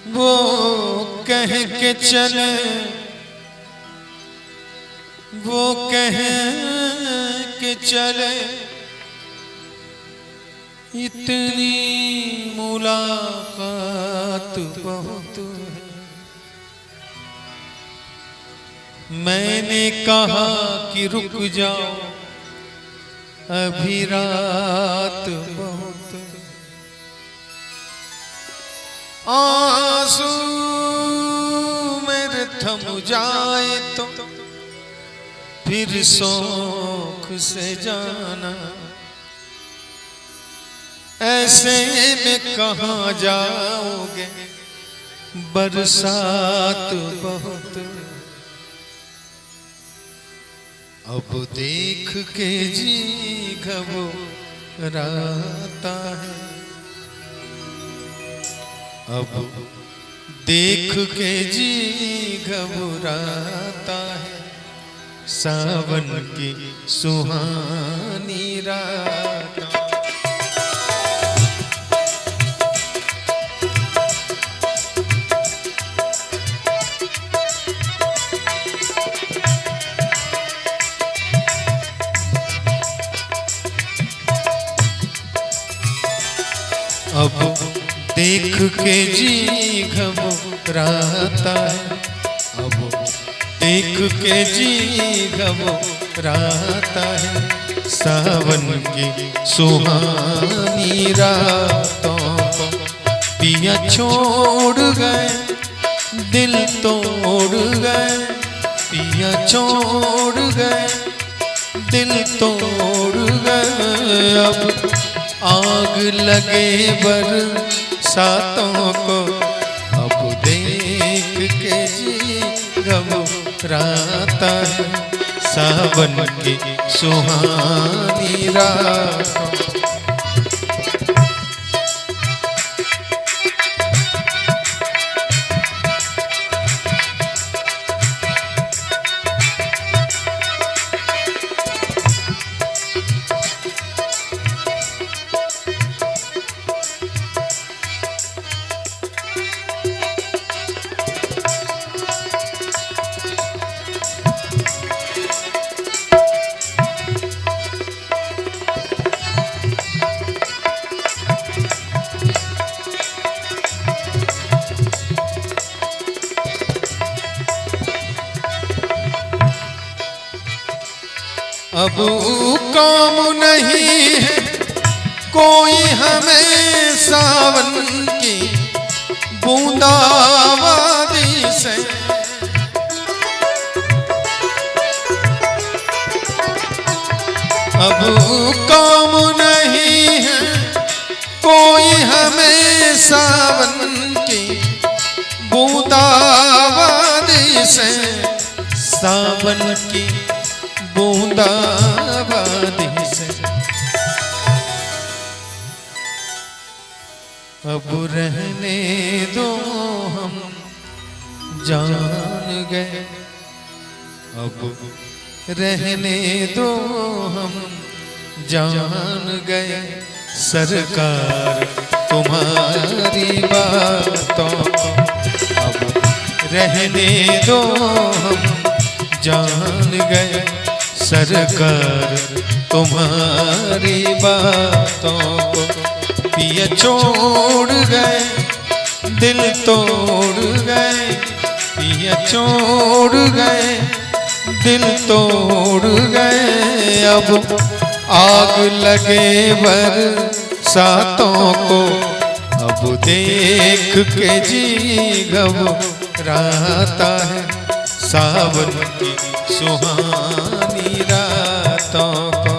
वो कह के चले, वो कह के चले, इतनी मुलाकात बहुत है। मैंने कहा कि रुक जाओ, अभी रात बहुत है। आंसू मेरे थम जाए तो फिर शौक से जाना, ऐसे में कहाँ जाओगे, बरसात बहुत। अब देख के जी घबराता है, अब देख के जी घबराता है, सावन की सुहानी रात। अब देख के जी घबराता है, अब देख के जी घबराता है, सावन की सुहानी रातों को पिया छोड़ गए, दिल तोड़ गए, पिया छोड़ गए, दिल तोड़ गए। अब आग लगे बरसातों को, अब देख के जी घबराता है, सावन की सुहानी रातों। अब काम नहीं है कोई हमें सावन की बूंदाबांदी से, अब काम नहीं है कोई हमें सावन की बूंदाबांदी से, सावन की बूंदाबांदी से। अब रहने दो हम जान गए, अब रहने दो हम जान गए, सरकार तुम्हारी बातों को। अब रहने दो हम जान गए, सरकार तुम्हारी बातों को। पिया छोड़ गए, दिल तोड़ गए, पिया छोड़ गए, दिल तोड़ गए। अब आग लगे बरसातों को, अब देख के जी घबराता है, सावन की सुहानी रातों को।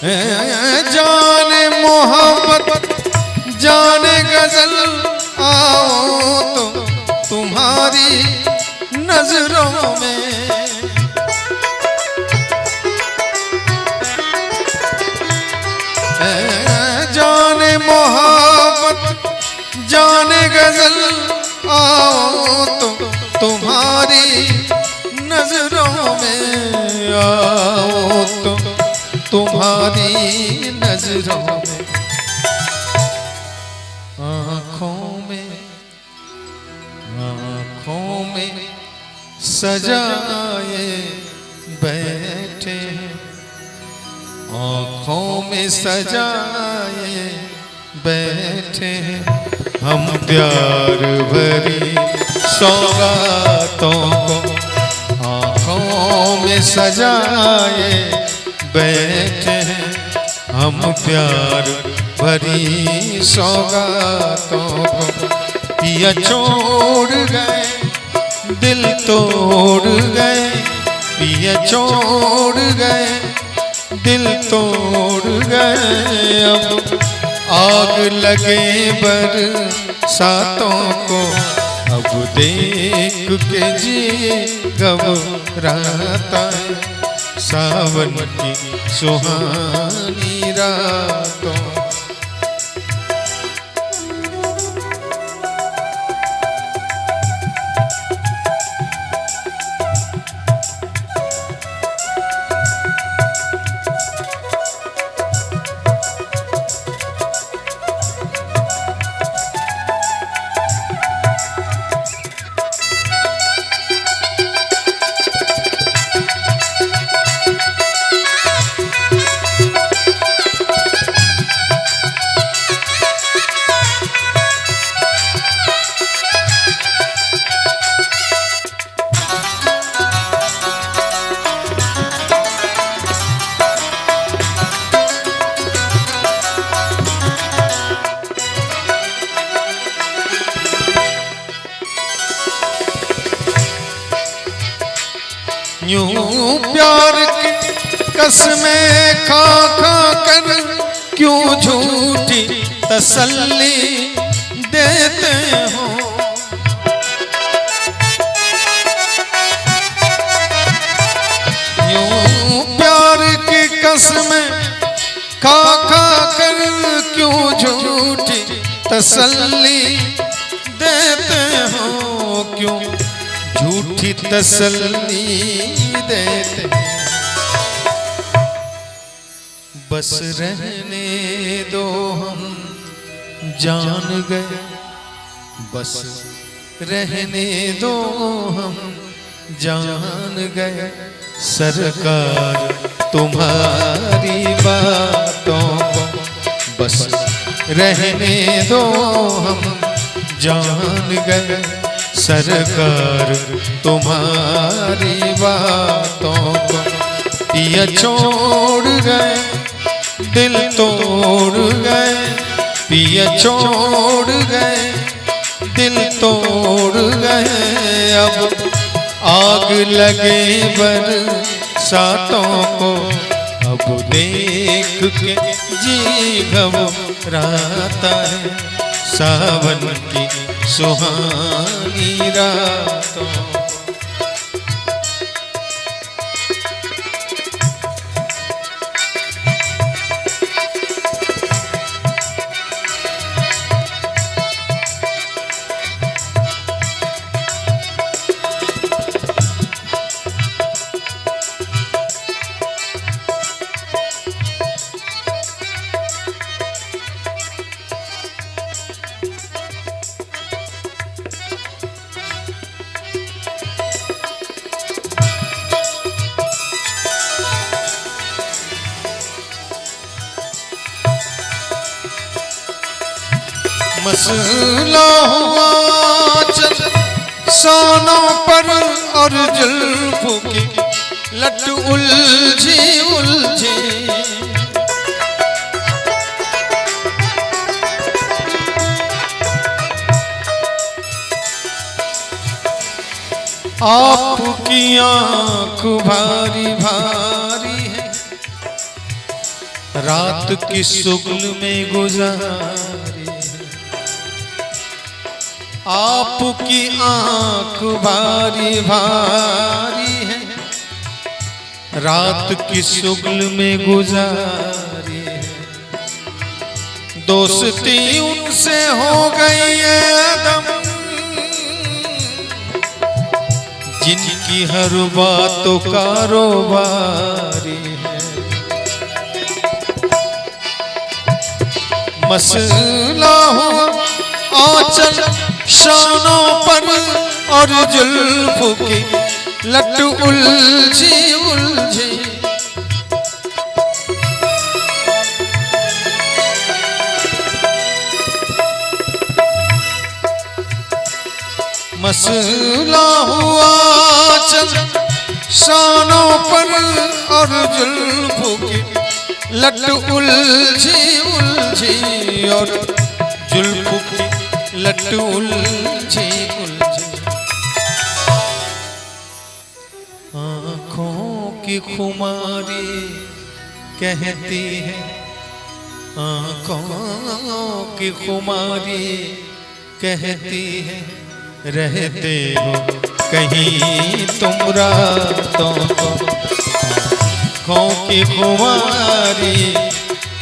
जाने मोहब्बत जाने गजल, आओ तो तुम्हारी नजरों में। जाने मोहब्बत जाने गजल, आओ तो तुम्हारी नजरों में, आओ तो तुम्हारी नजरों में। आँखों में सजाए बैठे, आँखों में सजाए बैठे हम प्यार भरी सौगातों को। आँखों में सजाए बैठे हम प्यार भरी सौगातों को। पिया छोड़ गए दिल तोड़ गए, पिया छोड़ गए दिल तोड़ गए। अब आग लगे बरसातों को, अब देख के जी घबराता है सावन की सुहानी रातों। यूं प्यार की कसमें खा खा कर क्यों झूठी तसल्ली देते हो। यूं प्यार की कसमें खा खा कर क्यों झूठी तसल्ली देते हो, क्यों झूठी तसल्ली देते। बस रहने दो हम जान गए, बस रहने दो हम जान गए। सरकार तुम्हारी बातों को बस रहने दो हम जान गए। सरकार तुम्हारी बातों को पिया छोड़ गए दिल तोड़ गए, पिया छोड़ गए दिल तोड़ गए। अब आग लगे बरसातों को, अब देख के जी घबराता है सावन की सुहानी रातों। मसला हुआ चल सोनों पर और जुल्फों की लट उलझी उलझी। आपकी आँख भारी भारी है, रात की शुगल में गुजारी, आपकी आंख भारी भारी है। रात की शुगल में गुजारी है, दोस्ती उनसे हो गई है दम, जिनकी हर बात कारोबारी है। मसला हो आंचल शानों पर और जुल्फों की लट उलझी उलझी, मसला हुआ चल शानों पर और जुल्फों की लट उलझी उलझी, और जुल्फों की लट उलझी उलझी। आँखों की खुमारी कहती है, आँखों की खुमारी कहती है, रहते हो कहीं तुम रातों को। आँखों की खुमारी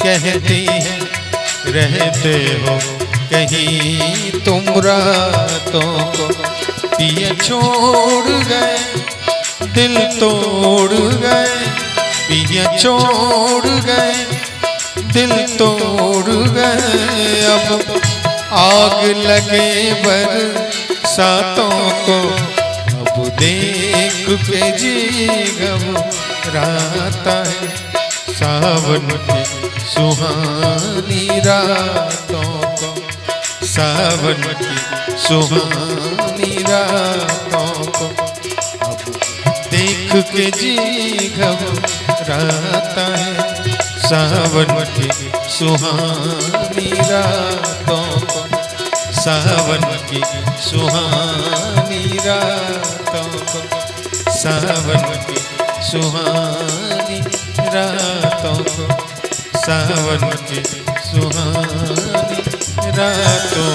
कहती है, रहते हो कहीं तुम रातों को। पिए छोड़ गए दिल तोड़ गए, पिए छोड़ गए दिल तोड़ गए। अब आग लगे बरसातों को, अब देख के जी घबराता है। सावन की सुहानी रातों को, सावन की सुहानी रातों को, अब देख के जी घबराता है। सावन की सुहानी रातों को, सावन की सुहानी रातों को, सावन की सुहानी रातों को, सावन की सुहानी रातों।